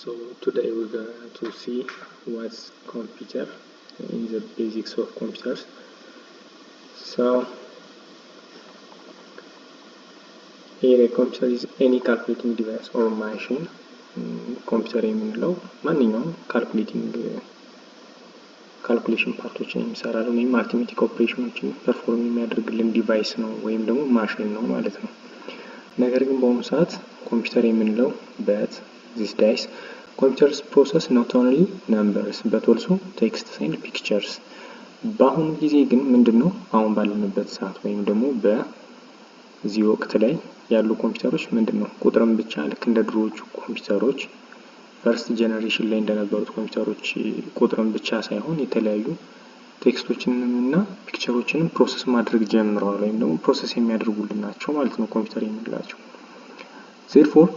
So today we're going to see what's computer in the basics of computers. So here a computer is any calculating device or machine. ኮምፒውተር የምንለው ማንኛውም ካልኩሌሽን ፓርቶችን የሚሰራልን ወይም አርትሜቲክ ኦፕሬሽኖችን ፐርፎርም የሚያደርግልን ዲቫይስ ነው ወይም ደግሞ ማሽን ነው ማለት ነው። ነገር ግን በአሁኑ ሰዓት ኮምፒውተር የምንለው this days computers process not only numbers but also text and pictures። በአሁኑ ጊዜ ግን ምንድነው አሁን ባለንበት ሰዓት ወይም ደግሞ በዚህ ወቅት ላይ ያሉ ኮምፒውተሮች ምንድነው ቁጥርን ብቻ ልክ እንደ ድሮዎቹ ኮምፒውተሮች ፈርስት ጄነሬሽን ላይ እንደነበሩት ኮምፒውተሮች ቁጥርን ብቻ ሳይሆን የተለያዩ ቴክስቶችንና ፒክቸሮችንም ፕሮሰስ ማድረግ ጀምረዋል ወይም ደግሞ ፕሮሰስ የሚያደርጉልን ናቸው ማለት ነው ኮምፒውተር የምንላቸው። therefore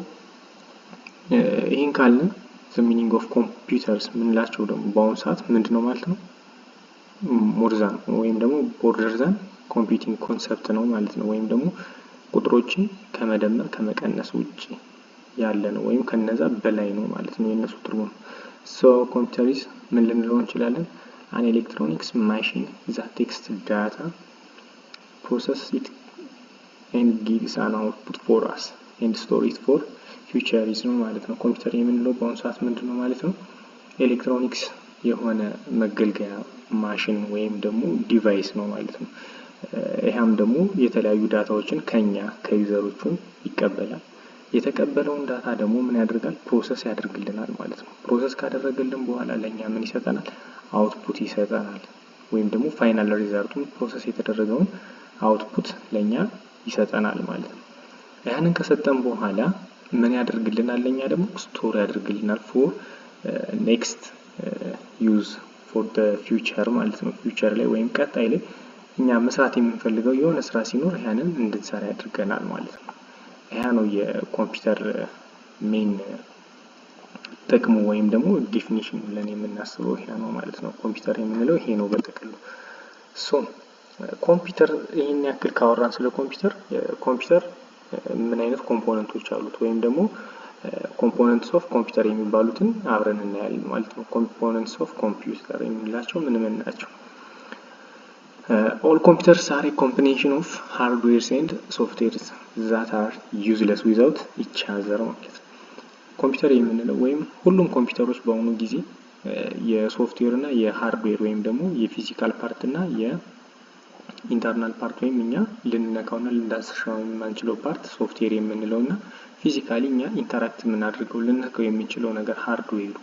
ይሄን ካልን the meaning of computers ምንላቸው ደግሞ በአሁኑ ሰዓት ምንድነው ማለት ነው more than ወይም ደግሞ border than computing concept ነው ማለት ነው። ወይም ደግሞ ቁጥሮችን ከመደመር ከመቀነስ ውጪ ያለ ነው ወይም ከነዛ በላይ ነው ማለት ነው የነሱ ትርጉም። so computer is ምን ልንለው እንችላለን an electronics machine that takes data process it and gives an output for us and store it for future is ነው ማለት ነው። ኮምፒውተር የምንለው በአሁኑ ሰዓት ምንድነው ማለት ነው ኤሌክትሮኒክስ የሆነ መገልገያ ማሽን ወይም ደግሞ ዲቫይስ ነው ማለት ነው። ይሄም ደግሞ የተለያዩ ዳታዎችን ከኛ ከዩዘሮቹ ይቀበላል። የተቀበለውን ዳታ ደግሞ ምን ያደርጋል ፕሮሰስ ያደርግልናል ማለት ነው። ፕሮሰስ ካደረገልን በኋላ ለኛ ምን ይሰጠናል አውትፑት ይሰጠናል ወይም ደግሞ ፋይናል ሪዛልቱን ፕሮሰስ የተደረገውን አውትፑት ለኛ ይሰጠናል ማለት ነው። ያንን ከሰጠን በኋላ ምን ያደርግልናል ለኛ ደግሞ ስቶር ያደርግልናል for next use for the future ማለት ነው። ፊውቸር ላይ ወይም ቀጣይ ላይ እኛ መስራት የምንፈልገው የሆነ ስራ ሲኖር ያንን እንድንሰራ ያደርገናል ማለት ነው። ያ ነው የኮምፒውተር ሜን ጥቅሙ ወይም ደግሞ ዲፊኒሽን ብለን የምናስበው ይሄ ነው ማለት ነው። ኮምፒውተር የምንለው ይሄ ነው በጥቅሉ። ሶ ኮምፒውተር ይሄን ያክል ካወራን ስለ ኮምፒውተር ምን አይነት ኮምፖነንቶች አሉት ወይም ደግሞ ኮምፖነንትስ ኦፍ ኮምፒውተር የሚባሉትን አብረን እናያለን ማለት ነው። ኮምፖነንትስ ኦፍ ኮምፒውተር የሚላቸው ምን ናቸው? all computers are a combination of hardware and software that are useless without each other ማለት ነው። ኮምፒውተር የምንለው ወይም ሁሉም ኮምፒውተሮች በአሁኑ ጊዜ የሶፍትዌር እና የሃርድዌር ወይም ደግሞ የፊዚካል ፓርት እና የኢንተርናል ፓርት ወይም እኛ ልንነካውና ልንዳስሰው የማንችለው ፓርት ሶፍትዌር የምንለውና ፊዚካሊ እኛ ኢንተራክት የምናደርገው ልንነካው የምንችለው ነገር ሃርድዌሩ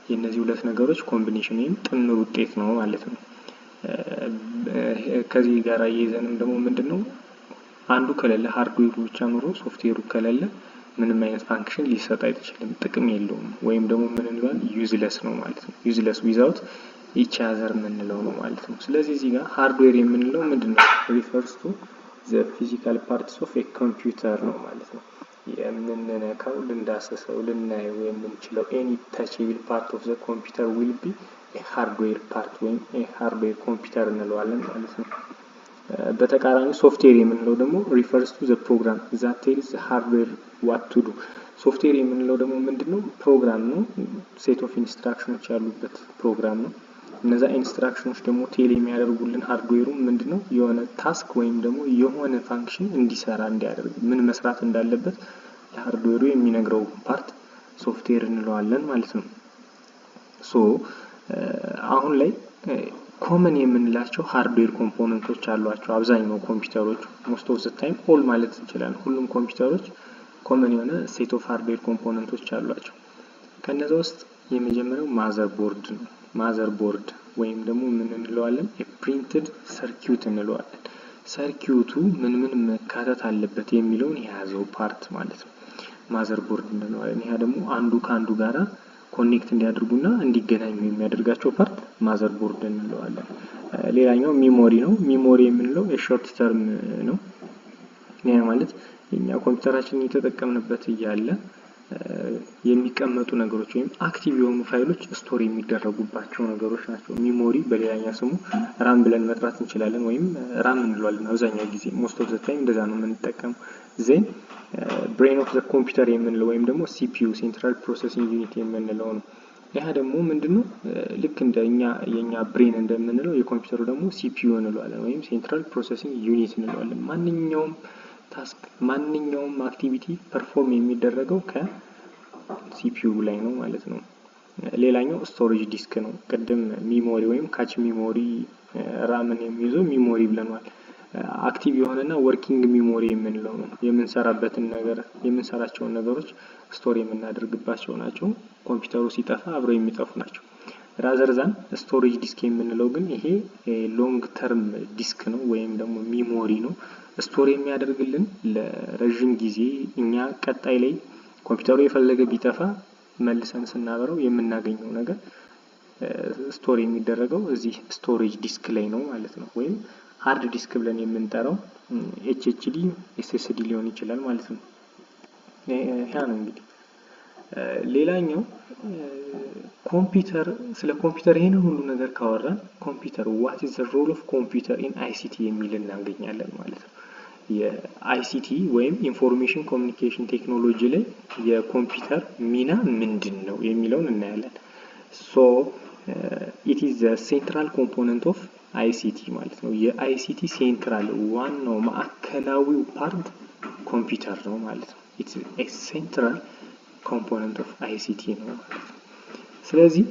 የነዚህ ሁለት ነገሮች ኮምቢኔሽን ወይም ጥምር ውጤት ነው ማለት ነው። ከዚህ ጋር እየዘንም ደግሞ ምንድነው አንዱ ከሌለ ሃርድዌሩ ብቻ ኑሮ ሶፍትዌሩ ከሌለ ምንም አይነት ፋንክሽን ሊሰጥ አይችልም ጥቅም የለውም ወይም ደግሞ ምን እንላለን ዩዝለስ ነው ማለት ነው። ዩዝለስ ዊዛውት ኢች አዘር ምንለው ነው ማለት ነው። ስለዚህ እዚህ ጋር ሃርድዌር የምንለው ምንድነው ሪፈርስ ቱ ዘ ፊዚካል ፓርትስ ኦፍ ኤ ኮምፒውተር ነው ማለት ነው። የምንነካው ልንዳስሰው ልናየው የምንችለው ኤኒ ታችብል ፓርት ኦፍ ዘ ኮምፒውተር ዊል ቢ ሃርድዌር ፓርት ወይም ሃርድዌር ኮምፒውተር እንለዋለን ማለት ነው። በተቃራኒ ሶፍትዌር የምንለው ደግሞ refers to the program that tells the hardware what to do። ሶፍትዌር የምንለው ደግሞ ምንድነው ፕሮግራም ነው ሴት ኦፍ ኢንስትራክሽኖች ያሉበት ፕሮግራም ነው። እነዛ ኢንስትራክሽኖች ደግሞ ቴል የሚያደርጉልን ሃርድዌሩ ምንድነው የሆነ ታስክ ወይም ደግሞ የሆነ ፋንክሽን እንዲሰራ እንዲያደርግ ምን መስራት እንዳለበት ለሃርድዌሩ የሚነግረው ፓርት ሶፍትዌር እንለዋለን ማለት ነው። ሶ አሁን ላይ ኮመን የምንላቸው ሃርድዌር ኮምፖነንቶች አሏቸው አብዛኛው ኮምፒውተሮች most of the time all ማለት እንችላለን ሁሉም ኮምፒውተሮች ኮመን የሆነ ሴት ኦፍ ሃርድዌር ኮምፖነንቶች አሏቸው። ከነዛ ውስጥ የመጀመሪያው ማዘርቦርድ ነው። ማዘርቦርድ ወይም ደግሞ ምን እንለዋለን ፕሪንትድ ሰርኪዩት እንለዋለን። ሰርኪዩቱ ምን መካተት አለበት የሚለውን የያዘው ፓርት ማለት ነው ማዘርቦርድ እንለዋለን። ይሄ ደግሞ አንዱ ካንዱ ጋራ ኮኔክት እንዲያደርጉና እንዲገናኙ የሚያደርጋቸው ፓርት ማዘርቦርድ እንለዋለን። ሌላኛው ሚሞሪ ነው። ሚሞሪ የምንለው የሾርት ተርም ነው። ይሄ ማለት እኛ ኮምፒውተራችንን እየተጠቀምንበት እያለ የሚቀመጡ ነገሮች ወይም አክቲቭ የሆኑ ፋይሎች ስቶር የሚደረጉባቸው ነገሮች ናቸው። ሚሞሪ በሌላኛ ስሙ ራም ብለን መጥራት እንችላለን ወይም ራም እንለዋለን አብዛኛው ጊዜ most of the time እንደዛ ነው የምንጠቀመው። ዜን ብሬን ኦፍ ዘ ኮምፒውተር የምንለው ወይም ደግሞ ሲፒዩ ሴንትራል ፕሮሰሲንግ ዩኒት የምንለው ነው። ያ ደግሞ ምንድነው ልክ እንደኛ የኛ ብሬን እንደምንለው የኮምፒውተሩ ደግሞ ሲፒዩ እንለዋለን ወይም ሴንትራል ፕሮሰሲንግ ዩኒት እንለዋለን። ማንኛውም ታስክ ማንኛውም አክቲቪቲ ፐርፎርም የሚደረገው ከሲፒዩ ላይ ነው ማለት ነው። ሌላኛው ስቶሬጅ ዲስክ ነው። ቅድም ሚሞሪ ወይም ካች ሚሞሪ ራምን የሚይዘው ሚሞሪ ብለናል። አክቲቭ የሆነና ወርኪንግ ሚሞሪ የምንለው ነው። የምንሰራበትን ነገር የምንሰራቸውን ነገሮች ስቶር የምናደርግባቸው ናቸው። ኮምፒውተሩ ሲጠፋ አብረው የሚጠፉ ናቸው። ራዘርዛን ስቶሬጅ ዲስክ የምንለው ግን ይሄ ሎንግ ተርም ዲስክ ነው ወይም ደግሞ ሚሞሪ ነው። ስቶር የሚያደርግልን ለረጅም ጊዜ እኛ ቀጣይ ላይ ኮምፒውተሩ የፈለገ ቢጠፋ መልሰን ስናበረው የምናገኘው ነገር ስቶር የሚደረገው እዚህ ስቶሬጅ ዲስክ ላይ ነው ማለት ነው። ወይም ሃርድ ዲስክ ብለን የምንጠራው ኤችኤችዲ ኤስኤስዲ ሊሆን ይችላል ማለት ነው። ያ ነው እንግዲህ። ሌላኛው ኮምፒውተር ስለ ኮምፒውተር ይሄን ሁሉ ነገር ካወራን ኮምፒውተር what is the role of computer in ICT የሚል እናገኛለን ማለት ነው። የአይሲቲ ወይም ኢንፎርሜሽን ኮሚኒኬሽን ቴክኖሎጂ ላይ የኮምፒውተር ሚና ምንድነው የሚለውን እናያለን። ሶ it is the central component of ICT ማለት ነው። የአይሲቲ ሴንትራል ዋናው ማዕከላዊው ፓርት ኮምፒውተር ነው ማለት ነው። it's a central component of ICT ነው ማለት ነው። ስለዚህ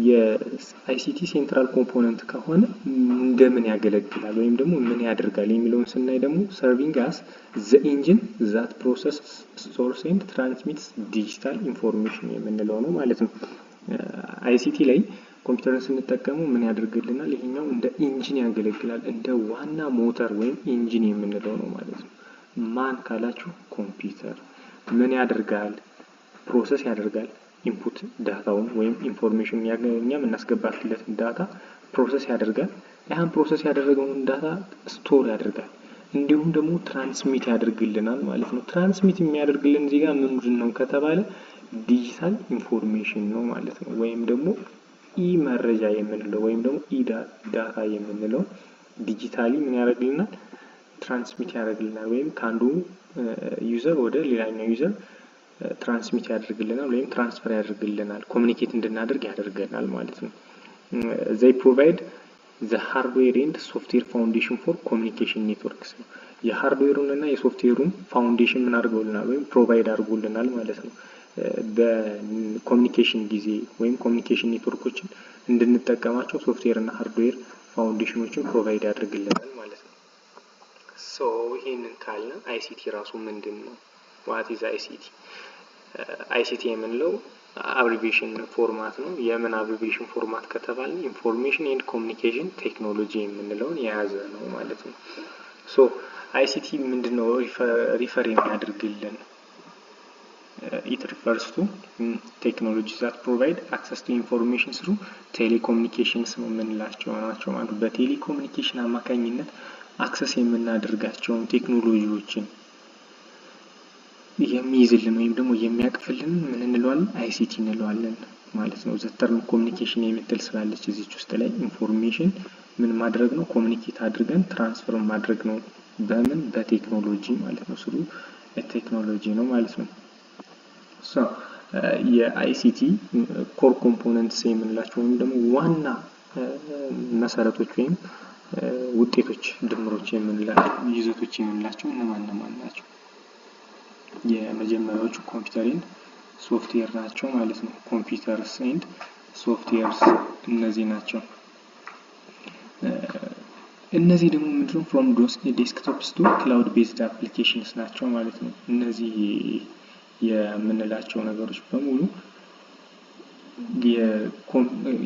የአይሲቲ ሴንትራል ኮምፖነንት ከሆነ እንደምን ያገለግላል ወይም ደግሞ ምን ያደርጋል የሚለውን ስናይ ደግሞ serving as the engine that processes, stores and transmits digital information የምንለው ነው ማለት ነው። አይሲቲ ላይ ኮምፒውተርን ስንጠቀመው ምን ያደርግልናል? ይሄኛው እንደ ኢንጂን ያገለግላል። እንደ ዋና ሞተር ወይም ኢንጂን የምንለው ነው ማለት ነው። ማን ካላችሁ ኮምፒውተር ምን ያደርጋል? ፕሮሰስ ያደርጋል። ኢንፑት ዳታውን ወይም ኢንፎርሜሽን እኛ የምናስገባለት ዳታ ፕሮሰስ ያደርጋል። ያን ፕሮሰስ ያደረገውን ዳታ ስቶር ያደርጋል። እንዲሁም ደግሞ ትራንስሚት ያደርግልናል ማለት ነው። ትራንስሚት የሚያደርግልን እዚህ ጋር ምንድን ነው ከተባለ ዲጂታል ኢንፎርሜሽን ነው ማለት ነው። ወይም ደግሞ ኢ መረጃ የምንለው ወይም ደግሞ ኢ ዳታ የምንለው ዲጂታሊ ምን ያደርግልናል? ትራንስሚት ያደርግልናል ወይም ከአንዱ ዩዘር ወደ ሌላኛው ዩዘር ትራንስሚት ያደርግልናል ወይም ትራንስፈር ያደርግልናል፣ ኮሚኒኬት እንድናደርግ ያደርገናል ማለት ነው። they provide the hardware and software foundation for communication networks ነው። የሃርድዌሩን እና የሶፍትዌሩን ፋውንዴሽን ምን አድርገውልናል ወይም ፕሮቫይድ አድርጎልናል ማለት ነው። በኮሚኒኬሽን ጊዜ ወይም ኮሚኒኬሽን ኔትወርኮችን እንድንጠቀማቸው ሶፍትዌር እና ሃርድዌር ፋውንዴሽኖችን ፕሮቫይድ ያደርግልናል ማለት ነው። ሶ ይሄንን ካልን አይሲቲ ራሱ ምንድነው? what is ICT? አይሲቲ የምንለው አብሪቪዬሽን ፎርማት ነው። የምን አብሪቪዬሽን ፎርማት ከተባለ ኢንፎርሜሽን ኤንድ ኮሚኒኬሽን ቴክኖሎጂ የምንለውን የያዘ ነው ማለት ነው። ሶ አይሲቲ ምንድነው ሪፈር የሚያደርግልን? it refers to technologies that provide access to information through telecommunications ነው የምንላቸው ናቸው ማለት ነው። በቴሌኮሙኒኬሽን አማካኝነት አክሰስ የምናደርጋቸውን ቴክኖሎጂዎችን የሚይዝልን ወይም ደግሞ የሚያቅፍልን ምን እንለዋለን? አይሲቲ እንለዋለን ማለት ነው። ዘ ተርም ኮሚኒኬሽን የምትል ስላለች እዚች ውስጥ ላይ ኢንፎርሜሽን ምን ማድረግ ነው? ኮሚኒኬት አድርገን ትራንስፈር ማድረግ ነው። በምን? በቴክኖሎጂ ማለት ነው። ስሩ ቴክኖሎጂ ነው ማለት ነው። ሶ የአይሲቲ ኮር ኮምፖነንትስ የምንላቸው ወይም ደግሞ ዋና መሰረቶች ወይም ውጤቶች ድምሮች የምንላቸው ይዘቶች የምንላቸው እነማን ናቸው? የመጀመሪያዎቹ ኮምፒውተር ኤንድ ሶፍትዌር ናቸው ማለት ነው። ኮምፒውተርስ ኤንድ ሶፍትዌርስ እነዚህ ናቸው። እነዚህ ደግሞ ምንድነው? ፍሮም ዴስክቶፕስ ቱ ክላውድ ቤዝድ አፕሊኬሽንስ ናቸው ማለት ነው። እነዚህ የምንላቸው ነገሮች በሙሉ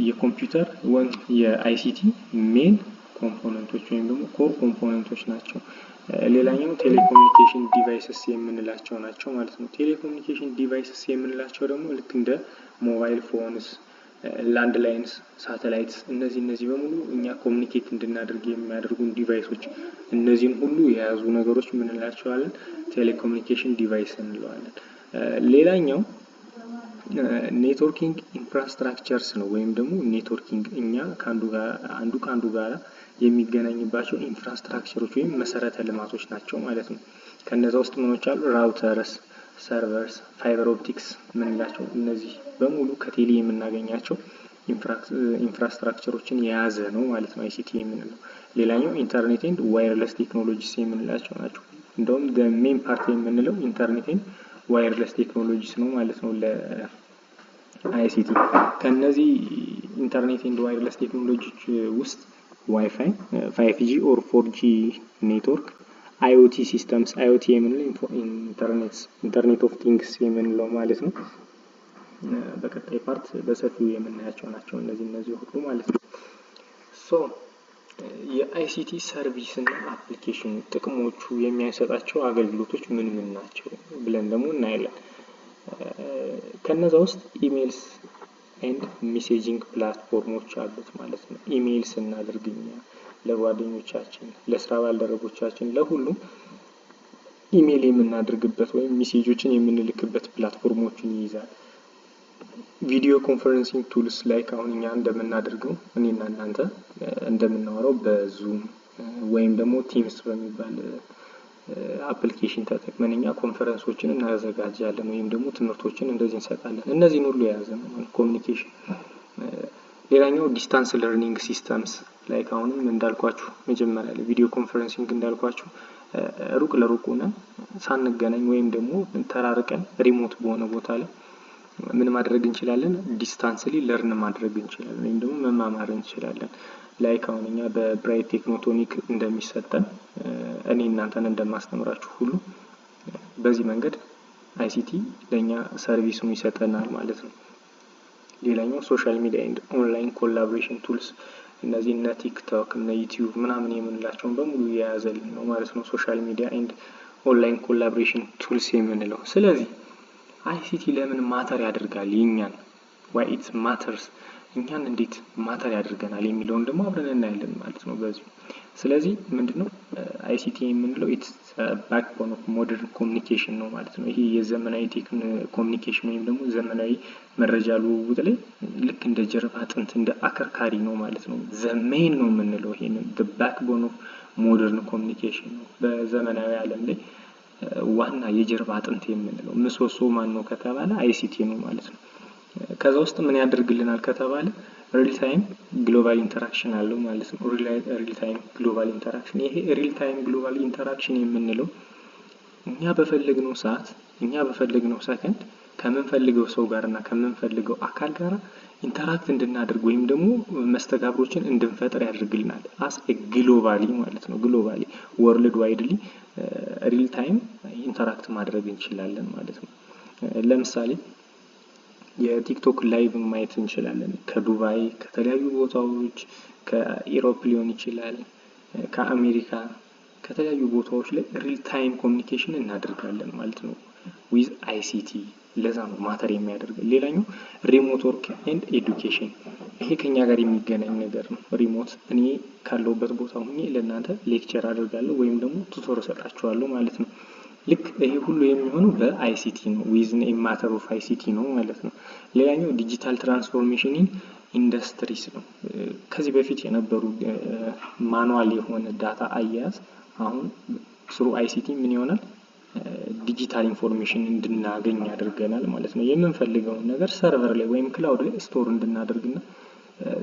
የኮምፒውተር ወይም የአይሲቲ ሜን ኮምፖነንቶች ወይም ደግሞ ኮር ኮምፖነንቶች ናቸው። ሌላኛው ቴሌኮሙኒኬሽን ዲቫይስስ የምንላቸው ናቸው ማለት ነው። ቴሌኮሙኒኬሽን ዲቫይስስ የምንላቸው ደግሞ ልክ እንደ ሞባይል ፎንስ፣ ላንድ ላይንስ፣ ሳተላይትስ እነዚህ በሙሉ እኛ ኮሚኒኬት እንድናደርግ የሚያደርጉን ዲቫይሶች እነዚህን ሁሉ የያዙ ነገሮች ምን እንላቸዋለን? ቴሌኮሙኒኬሽን ዲቫይስ እንለዋለን። ሌላኛው ኔትወርኪንግ ኢንፍራስትራክቸርስ ነው ወይም ደግሞ ኔትወርኪንግ እኛ ከአንዱ ጋር የሚገናኝባቸው ኢንፍራስትራክቸሮች ወይም መሰረተ ልማቶች ናቸው ማለት ነው። ከነዛ ውስጥ ምኖች አሉ? ራውተርስ፣ ሰርቨርስ፣ ፋይበር ኦፕቲክስ ምንላቸው እነዚህ በሙሉ ከቴሌ የምናገኛቸው ኢንፍራስትራክቸሮችን የያዘ ነው ማለት ነው አይሲቲ የምንለው። ሌላኛው ኢንተርኔት ኤንድ ዋይርለስ ቴክኖሎጂስ የምንላቸው ናቸው። እንደውም ሜን ፓርት የምንለው ኢንተርኔት ኤንድ ዋይርለስ ቴክኖሎጂስ ነው ማለት ነው ለአይሲቲ። ከነዚህ ኢንተርኔት ኤንድ ዋይርለስ ቴክኖሎጂዎች ውስጥ ዋይፋይ፣ 5G ኦር 4G ኔትወርክ፣ አይኦቲ ሲስተምስ፣ አይኦቲ የምንለው ኢንተርኔት ኦፍ ቲንግስ የምንለው ማለት ነው። በቀጣይ ፓርት በሰፊው የምናያቸው ናቸው እነዚህ ሁሉ ማለት ነው። ሶ የአይሲቲ ሰርቪስ እና አፕሊኬሽን ጥቅሞቹ የሚያሰጣቸው አገልግሎቶች ምን ናቸው ብለን ደግሞ እናያለን። ከነዛ ውስጥ ኢሜይልስ ኤንድ ሜሴጂንግ ፕላትፎርሞች አሉት ማለት ነው። ኢሜይል ስናደርግኛ ለጓደኞቻችን፣ ለስራ ባልደረቦቻችን፣ ለሁሉም ኢሜይል የምናደርግበት ወይም ሜሴጆችን የምንልክበት ፕላትፎርሞችን ይይዛል። ቪዲዮ ኮንፈረንሲንግ ቱልስ ላይክ አሁን እኛ እንደምናደርገው እኔና እናንተ እንደምናወራው በዙም ወይም ደግሞ ቲምስ በሚባል አፕሊኬሽን ተጠቅመን እኛ ኮንፈረንሶችን እናዘጋጃለን ወይም ደግሞ ትምህርቶችን እንደዚህ እንሰጣለን። እነዚህን ሁሉ የያዘ ነው ኮሚኒኬሽን። ሌላኛው ዲስታንስ ለርኒንግ ሲስተምስ ላይክ አሁንም እንዳልኳችሁ መጀመሪያ ላይ ቪዲዮ ኮንፈረንሲንግ እንዳልኳችሁ ሩቅ ለሩቅ ሆነን ሳንገናኝ ወይም ደግሞ ተራርቀን ሪሞት በሆነ ቦታ ላይ ምን ማድረግ እንችላለን? ዲስታንስሊ ለርን ማድረግ እንችላለን ወይም ደግሞ መማማር እንችላለን። ላይክ አሁን እኛ በብራይት ቴክኖቶኒክ እንደሚሰጠን እኔ እናንተን እንደማስተምራችሁ ሁሉ በዚህ መንገድ አይሲቲ ለኛ ሰርቪሱን ይሰጠናል ማለት ነው። ሌላኛው ሶሻል ሚዲያ ኤንድ ኦንላይን ኮላቦሬሽን ቱልስ እነዚህ እነ ቲክቶክ እነ ዩቲዩብ ምናምን የምንላቸውን በሙሉ የያዘልን ነው ማለት ነው ሶሻል ሚዲያ ኤንድ ኦንላይን ኮላቦሬሽን ቱልስ የምንለው። ስለዚህ አይሲቲ ለምን ማተር ያደርጋል የኛን why it matters እኛን እንዴት ማተር ያደርገናል የሚለውን ደግሞ አብረን እናያለን ማለት ነው በዚህ። ስለዚህ ምንድነው አይሲቲ የምንለው it's backbone of modern communication ነው ማለት ነው። ይሄ የዘመናዊ ኮሚኒኬሽን ወይም ደግሞ ዘመናዊ መረጃ ልውውጥ ላይ ልክ እንደ ጀርባ አጥንት እንደ አከርካሪ ነው ማለት ነው። ዘሜን ነው የምንለው ይሄንን the backbone of modern communication ነው በዘመናዊ ዓለም ላይ ዋና የጀርባ አጥንት የምንለው ምሰሶ ማን ነው ከተባለ አይሲቲ ነው ማለት ነው። ከዛ ውስጥ ምን ያደርግልናል ከተባለ ሪል ታይም ግሎባል ኢንተራክሽን አለው ማለት ነው። ሪል ታይም ግሎባል ኢንተራክሽን ይሄ ሪል ታይም ግሎባል ኢንተራክሽን የምንለው እኛ በፈለግነው ሰዓት እኛ በፈለግነው ሰከንድ ከምንፈልገው ሰው ጋርና ከምንፈልገው አካል ጋር ኢንተራክት እንድናደርግ ወይም ደግሞ መስተጋብሮችን እንድንፈጥር ያደርግልናል አስ ግሎባሊ ማለት ነው። ግሎባሊ ወርልድ ዋይድሊ ሪል ታይም ኢንተራክት ማድረግ እንችላለን ማለት ነው። ለምሳሌ የቲክቶክ ላይቭ ማየት እንችላለን ከዱባይ ከተለያዩ ቦታዎች ከኢሮፕ ሊሆን ይችላል ከአሜሪካ ከተለያዩ ቦታዎች ላይ ሪል ታይም ኮሚኒኬሽን እናደርጋለን ማለት ነው ዊዝ አይሲቲ። ለዛ ነው ማተር የሚያደርግ። ሌላኛው ሪሞት ወርክ ኤንድ ኤዱኬሽን ይሄ ከኛ ጋር የሚገናኝ ነገር ነው። ሪሞት እኔ ካለውበት ቦታ ሆኜ ለእናንተ ሌክቸር አደርጋለሁ ወይም ደግሞ ቱቶር እሰጣችኋለሁ ማለት ነው። ልክ ይሄ ሁሉ የሚሆነው በአይሲቲ ነው ዊዝን ኤ ማተር ኦፍ አይሲቲ ነው ማለት ነው። ሌላኛው ዲጂታል ትራንስፎርሜሽን ኢን ኢንዱስትሪስ ነው። ከዚህ በፊት የነበሩ ማኑዋል የሆነ ዳታ አያያዝ አሁን ስሩ አይሲቲ ምን ይሆናል? ዲጂታል ኢንፎርሜሽን እንድናገኝ ያደርገናል ማለት ነው። የምንፈልገውን ነገር ሰርቨር ላይ ወይም ክላውድ ላይ ስቶር እንድናደርግና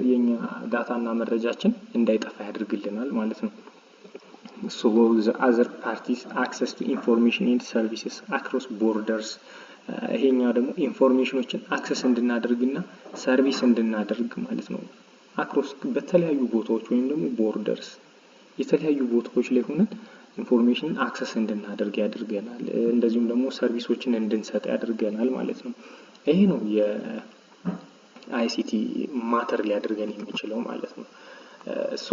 የኛ ዳታና መረጃችን እንዳይጠፋ ያደርግልናል ማለት ነው። so the other parties access to information and services across borders ይሄኛው ደግሞ ኢንፎርሜሽኖችን አክሰስ እንድናደርግና ሰርቪስ እንድናደርግ ማለት ነው። አክሮስ በተለያዩ ቦታዎች ወይም ደግሞ ቦርደርስ የተለያዩ ቦታዎች ላይ ሆነን ኢንፎርሜሽን አክሰስ እንድናደርግ ያደርገናል። እንደዚሁም ደግሞ ሰርቪሶችን እንድንሰጥ ያደርገናል ማለት ነው። ይሄ ነው የአይሲቲ ማተር ሊያደርገን የሚችለው ማለት ነው። ሶ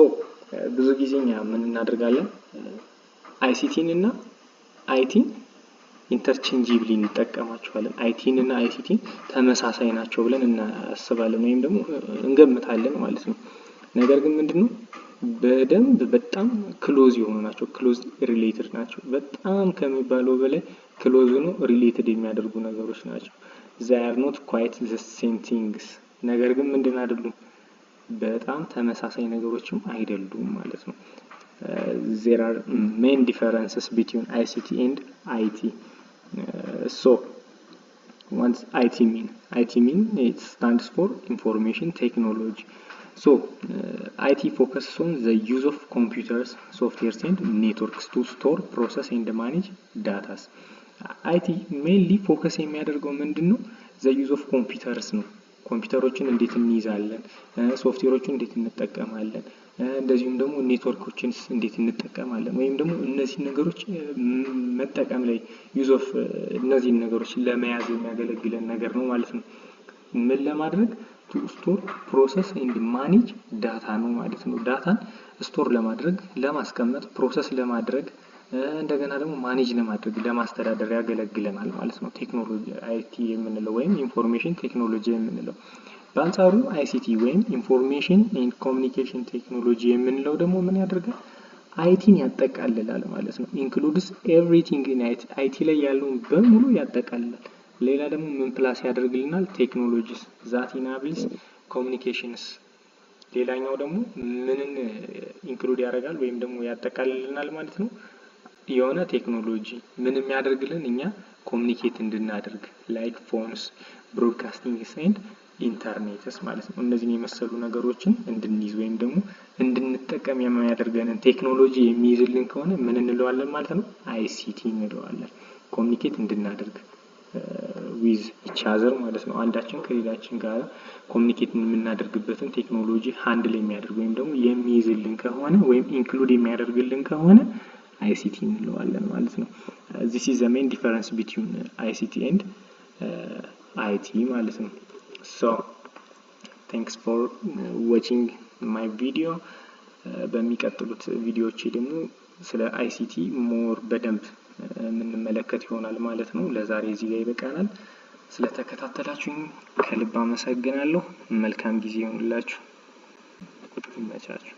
ብዙ ጊዜኛ ምን እናደርጋለን? አይሲቲን እና አይቲን ኢንተርቼንጅብሊ እንጠቀማቸዋለን። አይቲን እና አይሲቲን ተመሳሳይ ናቸው ብለን እናስባለን ወይም ደግሞ እንገምታለን ማለት ነው። ነገር ግን ምንድነው በደንብ በጣም ክሎዝ የሆኑ ናቸው። ክሎዝ ሪሌትድ ናቸው። በጣም ከሚባለው በላይ ክሎዝ ነው ሪሌትድ የሚያደርጉ ነገሮች ናቸው። they are not quite the same things ነገር ግን ምንድን አይደሉም በጣም ተመሳሳይ ነገሮችም አይደሉም ማለት ነው። there are main differences between ICT and IT. So what's IT mean? IT it stands for information technology. So IT focuses on the use of computers, softwares and networks to store, process and manage data. IT mainly focus የሚያደርገው ምንድነው? the use of computers ነው። ኮምፒውተሮችን እንዴት እንይዛለን፣ ሶፍትዌሮችን እንዴት እንጠቀማለን፣ እንደዚሁም ደግሞ ኔትወርኮችን እንዴት እንጠቀማለን ወይም ደግሞ እነዚህ ነገሮች መጠቀም ላይ ዩዝ ኦፍ እነዚህ ነገሮች ለመያዝ የሚያገለግለን ነገር ነው ማለት ነው። ምን ለማድረግ to store, process and manage ዳታ ነው ማለት ነው። ዳታን ስቶር ለማድረግ ለማስቀመጥ፣ ፕሮሰስ ለማድረግ እንደገና ደግሞ ማኔጅ ለማድረግ ለማስተዳደር ያገለግለናል ማለት ነው። ቴክኖሎጂ አይቲ የምንለው ወይም ኢንፎርሜሽን ቴክኖሎጂ የምንለው። በአንጻሩ አይሲቲ ወይም ኢንፎርሜሽን ኤንድ ኮሚኒኬሽን ቴክኖሎጂ የምንለው ደግሞ ምን ያደርጋል? አይቲን ያጠቃልላል ማለት ነው። ኢንክሉድስ ኤቭሪቲንግ ኢን አይቲ ላይ ያለውን በሙሉ ያጠቃልላል። ሌላ ደግሞ ምን ፕላስ ያደርግልናል? ቴክኖሎጂስ ዛት ኢናብልስ ኮሚኒኬሽንስ። ሌላኛው ደግሞ ምንን ኢንክሉድ ያደርጋል ወይም ደግሞ ያጠቃልልናል ማለት ነው? የሆነ ቴክኖሎጂ ምን የሚያደርግልን እኛ ኮሚኒኬት እንድናደርግ ላይክ ፎንስ፣ ብሮድካስቲንግ ኤንድ ኢንተርኔትስ ማለት ነው። እነዚህን የመሰሉ ነገሮችን እንድንይዝ ወይም ደግሞ እንድንጠቀም የሚያደርገንን ቴክኖሎጂ የሚይዝልን ከሆነ ምን እንለዋለን ማለት ነው? አይሲቲ እንለዋለን። ኮሚኒኬት እንድናደርግ ዊዝ ኢች አዘር ማለት ነው። አንዳችን ከሌላችን ጋር ኮሚኒኬት የምናደርግበትን ቴክኖሎጂ ሃንድል የሚያደርግ ወይም ደግሞ የሚይዝልን ከሆነ ወይም ኢንክሉድ የሚያደርግልን ከሆነ ICT እንለዋለን ማለት ነው። this is the main difference between ICT and IT ማለት ነው። so thanks for watching my video። በሚቀጥሉት ቪዲዮዎች ደግሞ ስለ ICT ሞር በደንብ የምንመለከት ይሆናል ማለት ነው። ለዛሬ እዚህ ጋር ይበቃናል። ስለተከታተላችሁኝ ከልብ አመሰግናለሁ። መልካም ጊዜ ይሁንላችሁ። ይመቻችሁ።